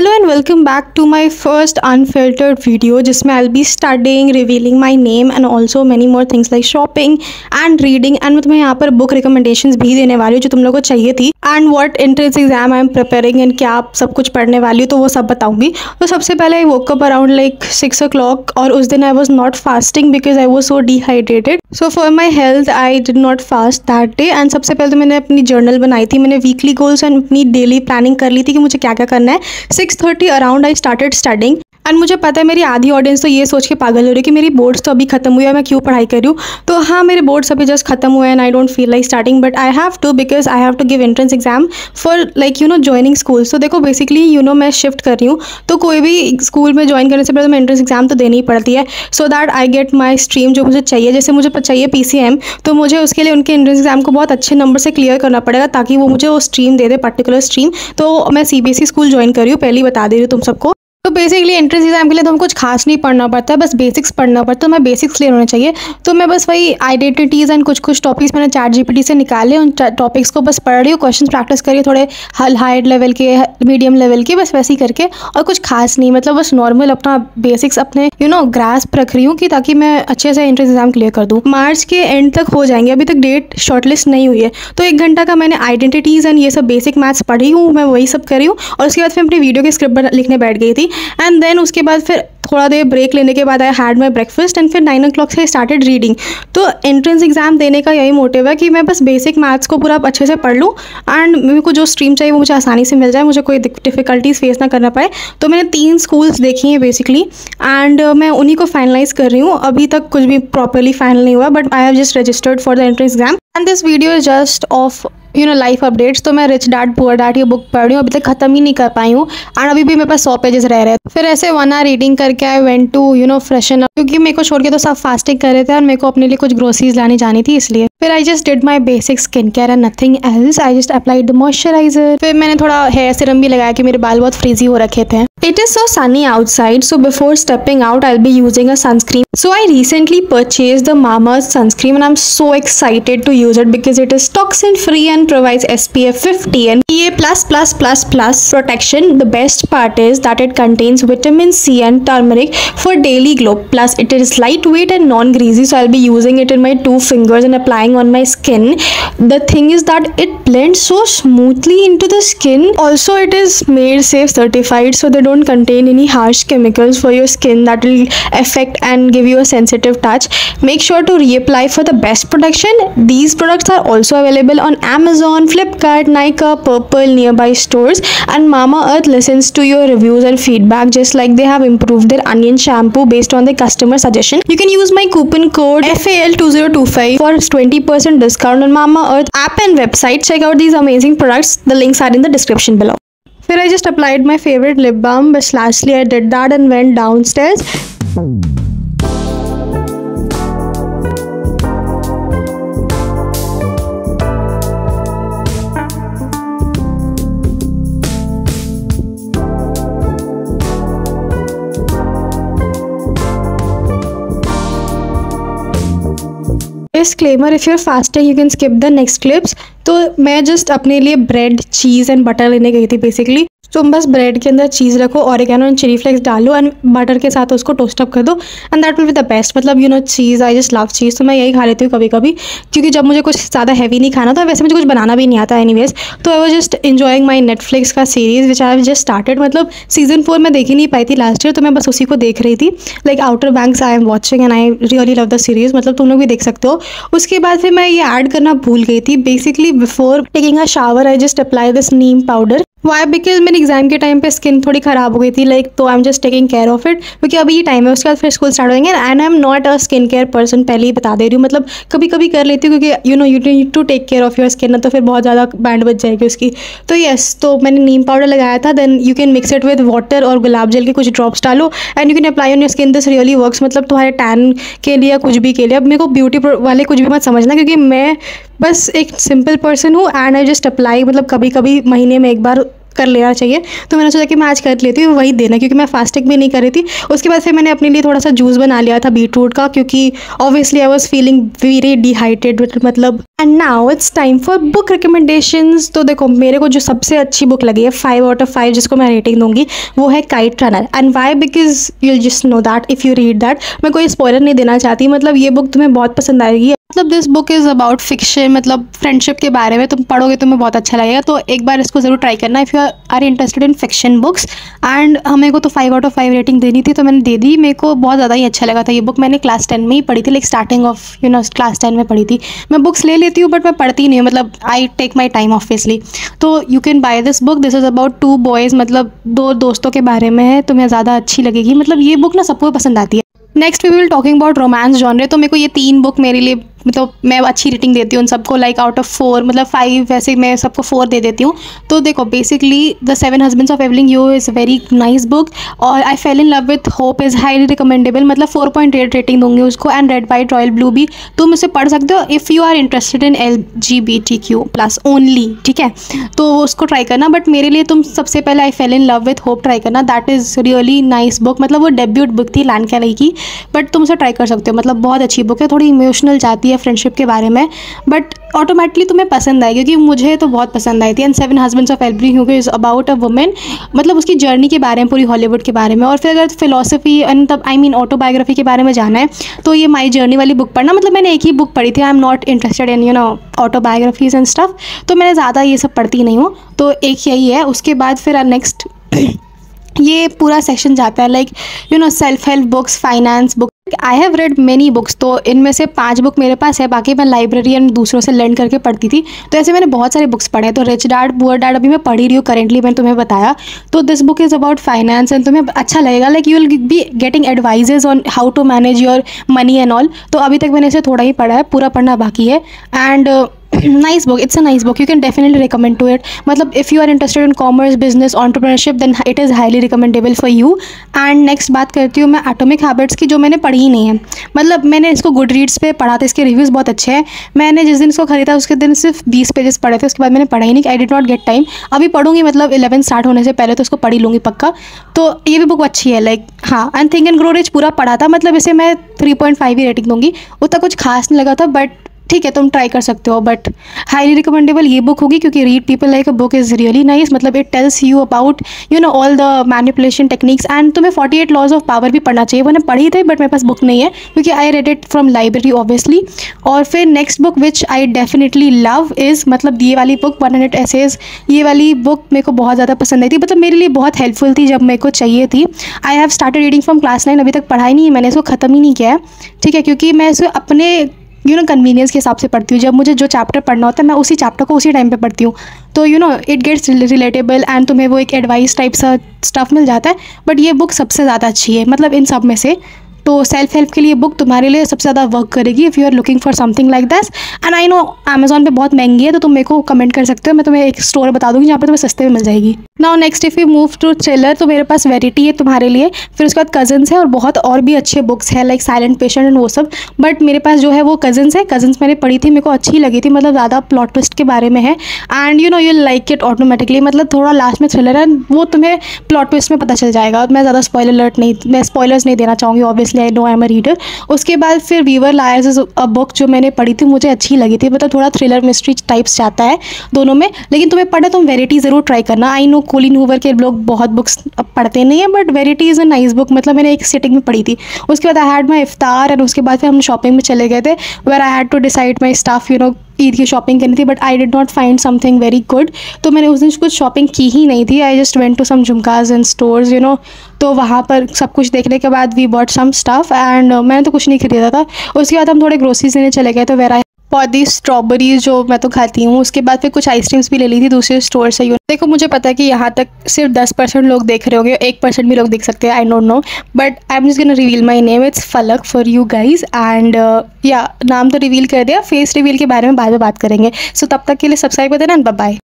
Hello and welcome back to my first unfiltered video जिसमें I'll be studying, revealing my name and also many more things like shopping and reading and मैं तुम्हें यहाँ पर book recommendations भी देने वाली हूँ जो तुम लोगों को चाहिए थी and what entrance exam I'm preparing and क्या आप सब कुछ पढ़ने वाली हूँ तो वो सब बताऊँगी। तो सबसे पहले I woke up around like 6 o'clock और उस दिन I was not fasting because I was so dehydrated. So for my health I did not fast that day and सबसे पहले तो मैंने अपनी जर्नल बनाई थी, मैंने वीकली गोल्स एंड अपनी डेली प्लानिंग कर ली थी कि मुझे क्या क्या करना है। 6:30 around I started studying and मुझे पता है मेरी आधी ऑडियंस तो ये सोच के पागल हो रही है कि मेरी बोर्ड्स तो अभी खत्म हुई है, मैं क्यों पढ़ाई कर रही हूँ। तो हाँ, मेरे बोर्ड्स अभी जस्ट खत्म हुए and I don't feel like starting but I have to because I have to give entrance exam for like joining school. तो देखो बेसिकली मैं शिफ्ट कर रही हूँ तो कोई भी स्कूल में ज्वाइन करने से पहले तो मैं एंट्रेंस एग्जाम तो देनी ही पड़ती है so that I get my stream जो मुझे चाहिए। जैसे मुझे चाहिए PCM तो मुझे उसके लिए उनके एंट्रेंस एग्जाम को बहुत अच्छे नंबर से क्लियर करना पड़ेगा ताकि वो मुझे वो स्ट्रीम दे दे, पर्टिकुलर स्ट्रीम। तो मैं CBSE स्कूल ज्वाइन कर रही हूँ, पहले ही बता दे रही हूँ तुम सबको। तो बेसिकली एंट्रेंस एग्जाम के लिए तो हम कुछ खास नहीं पढ़ना पड़ता है, बस बेसिक्स पढ़ना पड़ता है। तो मैं बेसिक्स क्लियर होने चाहिए तो मैं बस वही आइडेंटिटीज़ एंड कुछ टॉपिक्स मैंने ChatGPT से निकाले, उन टॉपिक्स को बस पढ़ रही हूँ, क्वेश्चन प्रैक्टिस करिए थोड़े हाई लेवल के, मीडियम लेवल के, बस वैसे ही करके और कुछ खास नहीं, मतलब बस नॉर्मल अपना बेसिक्स अपने ग्रास्प रख रही हूँ कि ताकि मैं अच्छे से एंट्रेंस एग्जाम क्लियर कर दूँ। मार्च के एंड तक हो जाएंगे, अभी तक डेट शॉर्टलिस्ट नहीं हुई है। तो 1 घंटा का मैंने आइडेंटिटीज़ एंड ये सब बेसिक मैथ्स पढ़ी हूँ, मैं वही सब करी हूँ और उसके बाद फिर अपनी वीडियो की स्क्रिप्ट लिखने बैठ गई थी एंड देन उसके बाद फिर थोड़ा देर ब्रेक लेने के बाद I had my breakfast and फिर 9 o'clock से स्टार्टेड रीडिंग। तो एंट्रेंस एग्जाम देने का यही मोटिव है कि मैं बस बेसिक मैथ्स को पूरा अच्छे से पढ़ लूँ एंड मेरे को जो स्ट्रीम चाहिए वो मुझे आसानी से मिल जाए, मुझे कोई डिफ़िकल्टीज फेस ना करना पड़े। तो मैंने 3 स्कूल्स देखी हैं बेसिकली एंड मैं उन्हीं को फाइनलाइज कर रही हूँ। अभी तक कुछ भी प्रॉपरली फाइनल नहीं हुआ but I have just registered for the entrance exam and this video is just of life updates. तो मैं रिच डैड पुअर डैड ये बुक पढ़ रही हूँ, अभी तक खत्म ही नहीं कर पाई हूँ एंड अभी भी मेरे पास 100 पेजेस रह रहे हैं। फिर ऐसे 1 hour रीडिंग करके I went to freshen up क्योंकि मेरे को छोड़ के तो सब फास्टिंग कर रहे थे और मेरे को अपने लिए कुछ ग्रोसरीज लानी जानी थी इसलिए। फिर I just did my basic skin care and nothing else, I just applied the moisturiser. फिर मैंने थोड़ा हेयर सीरम भी लगाया कि मेरे बाल बहुत फ्रीजी हो रखे थे। It is so sunny outside, so before stepping out, I'll be using a sunscreen. So I recently purchased the Mama's sunscreen and I'm so excited to use it because it is toxin free and provides SPF 50 and PA++++ protection. The best part is that it contains vitamin C and turmeric for daily glow. Plus it is lightweight and non-greasy, so I'll be using it in my 2 fingers and applying on my skin. The thing is that it blends so smoothly into the skin. Also it is made safe certified, so they don't contain any harsh chemicals for your skin that will affect and give you a sensitive touch. Make sure to reapply for the best protection. These products are also available on Amazon, Flipkart, Nykaa, Purple, nearby stores, and Mamaearth listens to your reviews and feedback just like they have improved their onion shampoo based on the customer suggestion. You can use my coupon code FAL2025 for 20% discount on Mamaearth app and website. Check out these amazing products. The links are in the description below. Then I just applied my favorite lip balm, but lastly I did that and went downstairs. Disclaimer, if you're fasting you can skip the next clips. तो मैं just अपने लिए bread, cheese and butter लेने गई थी basically. तुम बस bread के अंदर चीज़ रखो, ऑरिगेनो एंड चिली फ्लेक्स डालो एंड बटर के साथ उसको टोस्ट अप कर दो and that will be the best. मतलब चीज़, आई जस्ट लव चीज़, तो मैं यही खा लेती हूँ कभी कभी क्योंकि जब मुझे कुछ ज़्यादा हैवी नहीं खाना था, वैसे मुझे कुछ बनाना भी नहीं आता एनीवेज। तो I was just enjoying my Netflix का series which I have just started. मतलब सीजन 4 मैं देख ही नहीं पाई थी लास्ट ईयर, तो मैं बस उसी को देख रही थी। Like outer banks I am watching and I really love the series, मतलब तुम लोग भी देख सकते हो। उसके बाद फिर मैं ये ऐड करना भूल गई थी। Basically before taking a shower I just apply this neem powder. Why? Because मेरे एग्जाम के टाइम पे स्किन थोड़ी ख़राब हो गई थी लाइक, तो I am just taking care of it क्योंकि अभी ये टाइम है, उसके बाद फिर स्कूल स्टार्ट हो जाएंगे and I am not a skin care person, पहले ही बता दे रही हूँ। मतलब कभी कभी कर लेती हूँ क्योंकि you need to take care of your skin, ना तो फिर बहुत ज़्यादा बैंड बच जाएगी उसकी। तो येस, तो मैंने नीम पाउडर लगाया था। Then you can mix it with water और गुलाब जल के कुछ ड्रॉप्स डालो and you can apply on your skin. This really works, मतलब तुम्हारे टैन के लिए कुछ भी के लिए। अब मेरे को ब्यूटी वाले कुछ भी मत समझना क्योंकि मैं बस एक सिंपल पर्सन हूँ एंड आई जस्ट अप्लाई, मतलब कभी कभी महीने में 1 बार कर लेना चाहिए। तो मैंने सोचा कि मैं आज कर लेती हूँ, वही देना, क्योंकि मैं फास्टिंग भी नहीं कर रही थी। उसके बाद फिर मैंने अपने लिए थोड़ा सा जूस बना लिया था बीटरूट का, क्योंकि obviously I was feeling very dehydrated मतलब। And now it's time for book recommendations. तो देखो मेरे को जो सबसे अच्छी बुक लगी है 5 आउट ऑफ 5 जिसको मैं रेटिंग दूंगी, वो है Kite Runner. And why? Because you just know that if you read that. मैं कोई स्पॉइलर नहीं देना चाहती, मतलब ये बुक तुम्हें बहुत पसंद आएगी। मतलब this book is about fiction, मतलब फ्रेंडशिप के बारे में। तुम पढ़ोगे तुम्हें बहुत अच्छा लगेगा, तो एक बार इसको ज़रूर ट्राई करना if you are interested in fiction books. And मेरे को तो 5 आउट ऑफ 5 रेटिंग देनी थी, तो मैंने दे दी। मेरे को बहुत ज़्यादा ही अच्छा लगा था ये बुक। मैंने क्लास 10 में ही पढ़ी थी, लाइक स्टार्टिंग ऑफ क्लास 10 में पढ़ी थी। मैं बुक्स ले लेती हूँ बट मैं पढ़ती नहीं हूँ, मतलब I take my time obviously. तो you can buy this book. This is about 2 boys, मतलब 2 दोस्तों के बारे में है। तुम्हें ज़्यादा अच्छी लगेगी, मतलब ये बुक ना सबको पसंद आती है। Next we will talking about romance genre. तो मेरे को ये 3 बुक मेरे लिए, मतलब मैं अच्छी रेटिंग देती हूँ उन सबको, लाइक आउट ऑफ 4, मतलब 5 वैसे मैं सबको 4 दे देती हूँ। तो देखो basically the 7 husbands of Evelyn you is very nice book, और I fell in love with hope is highly recommendable, मतलब 4.8 रेटिंग दूंगी उसको। And red white royal blue भी तुम इसे पढ़ सकते हो if you are interested in LGBTQ+ only, ठीक है, तो उसको ट्राई करना। बट मेरे लिए तुम सबसे पहले I fell in love with hope try करना, that is really nice book. मतलब वो डेब्यूट बुक थी लैन कैली की, बट तुम उसे ट्राई कर सकते हो, मतलब बहुत अच्छी बुक है। थोड़ी इमोशनल जाती है फ्रेंडशिप के बारे में, बट ऑटोमेटिकली तुम्हें पसंद आएगी, क्योंकि मुझे तो बहुत पसंद आई थी। And 7 husbands of Evelyn you is about a women, मतलब उसकी जर्नी के बारे में, पूरी हॉलीवुड के बारे में। और फिर अगर फिलोसफी एंड तब आई मीन ऑटोबायोग्राफी के बारे में जाना है, तो ये माई जर्नी वाली बुक पढ़ना। मतलब मैंने एक ही बुक पढ़ी थी, I am not interested in autobiographies and stuff, तो मैंने ज़्यादा ये सब पढ़ती नहीं हूँ, तो एक यही है। उसके बाद फिर नेक्स्ट ये पूरा सेक्शन जाता है like self help books, finance book. I have read many books, तो इनमें से 5 बुक मेरे पास है, बाकी मैं लाइब्रेरी एंड दूसरों से लर्न करके पढ़ती थी। तो ऐसे मैंने बहुत सारे बुक्स पढ़े हैं। तो रिच डैड पुअर डैड अभी मैं पढ़ी रही हूँ करेंटली, मैंने तुम्हें बताया। तो this book is about finance and तुम्हें अच्छा लगेगा, like you will be getting advices on how to manage your money and all. तो अभी तक मैंने इसे थोड़ा ही पढ़ा है, पूरा पढ़ना बाकी है। And nice book, it's a nice book, you can definitely recommend to it. मतलब if you are interested in commerce, business, entrepreneurship, then it is highly recommendable for you. And next बात करती हूँ मैं एटॉमिक हैबिट्स की, जो मैंने पढ़ी ही नहीं है। मतलब मैंने इसको गुड रीड्स पे पढ़ा था, इसके रिव्यूज़ बहुत अच्छे हैं। मैंने जिस दिन इसको खरीदा उसके दिन सिर्फ 20 पेजेस पढ़े थे, उसके बाद मैंने पढ़ा ही नहीं, आई डिड नॉट गेट टाइम। अभी पढ़ूंगी, मतलब 11 स्टार्ट होने से पहले तो इसको पढ़ी लूँगी पक्का। तो ये भी बुक अच्छी है, लाइक हाँ। And think and grow rich पूरा पढ़ा था, मतलब इसे मैं 3.5 ही रेटिंग दूंगी, उतना कुछ खास नहीं लगा था, बट ठीक है तुम ट्राई कर सकते हो। बट हाईली रिकमेंडेबल ये बुक होगी, क्योंकि read people like a book is really nice. मतलब it tells you about all the manipulation techniques. And तुम्हें 48 लॉज ऑफ पावर भी पढ़ना चाहिए, वो मैंने पढ़ी थी बट मेरे पास बुक नहीं है, क्योंकि I read it from library obviously. और फिर next book which I definitely love is, मतलब ये वाली बुक 100 essays। ये वाली बुक मेरे को बहुत ज़्यादा पसंद आई थी, मतलब मेरे लिए बहुत हेल्पफुल थी जब मेरे को चाहिए थी। I have started reading from class 9, अभी तक पढ़ा ही नहीं है मैंने, इसको ख़त्म ही नहीं किया है, ठीक है, क्योंकि मैं इसे अपने कन्वीनियंस के हिसाब से पढ़ती हूँ। जब मुझे जो चैप्टर पढ़ना होता है मैं उसी चैप्टर को उसी टाइम पे पढ़ती हूँ, तो इट गेट्स रिलेटेबल एंड तुम्हें वो एक एडवाइस टाइप सा स्टफ मिल जाता है। बट ये बुक सबसे ज़्यादा अच्छी है, मतलब इन सब में से। तो सेल्फ हेल्प के लिए बुक तुम्हारे लिए सबसे ज़्यादा वर्क करेगी if you are looking for something like this. And I know Amazon पे बहुत महंगी है, तो तुम मेरे को कमेंट कर सकते हो, मैं तुम्हें एक स्टोर बता दूँगी जहाँ पे तुम्हें सस्ते में मिल जाएगी। Now next if you move to thriller, तो मेरे पास वेरिटी है तुम्हारे लिए। फिर उसके बाद कजन्स है, और बहुत और भी अच्छे बुक्स हैं लाइक साइलेंट पेशेंट एंड वो सब। बट मेरे पास जो है वो कजन्स है। कजन्स मैंने पढ़ी थी, मेरे को अच्छी लगी थी, मतलब ज़्यादा प्लॉट ट्विस्ट के बारे में है। And you like it automatically, मतलब थोड़ा लास्ट में थ्रिलर है, वो तुम्हें प्लॉट ट्विस्ट में पता चल जाएगा। मैं ज़्यादा मैं स्पॉयलर्स नहीं देना चाहूँगी, obviously I know I am a reader. उसके बाद फिर we were liars is a book जो मैंने पढ़ी थी, मुझे अच्छी लगी थी, मतलब थोड़ा थ्रिलर मिस्ट्री टाइप्स जाता है दोनों में। लेकिन तुम्हें पढ़ना, तुम वेरिटी ज़रूर ट्राई करना। आई नो कोलिन हूवर के लोग बहुत बुक्स पढ़ते नहीं है, but verity is a nice book, मतलब मैंने एक सिटिंग में पढ़ी थी। उसके बाद I had my Iftikhar, and उसके बाद फिर हम शॉपिंग में चले गए थे, where I had to decide my stuff, Eid की शॉपिंग करनी थी, but I did not find something very good. तो मैंने उस दिन कुछ शॉपिंग की ही नहीं थी। I just went to some jhumkas and stores, तो वहाँ पर सब कुछ देखने के बाद we bought some stuff, and मैंने तो कुछ नहीं खरीदा था। उसके बाद हम थोड़े ग्रोसरीज लेने चले गए, तो वेर आई पौधी स्ट्रॉबेरीज जो मैं तो खाती हूँ। उसके बाद फिर कुछ आइसक्रीम्स भी ले ली थी दूसरे स्टोर से। देखो मुझे पता है कि यहाँ तक सिर्फ 10% लोग देख रहे होंगे, 1% भी लोग देख सकते हैं, I don't know, but I am just gonna reveal my name, it's फलक फॉर यू गाइज। एंड या नाम तो रिवील कर दिया, फेस रिवील के बारे में बाद में बात करेंगे। सो तब तक के लिए सब्सक्राइब कर देना एंड बाय बाय।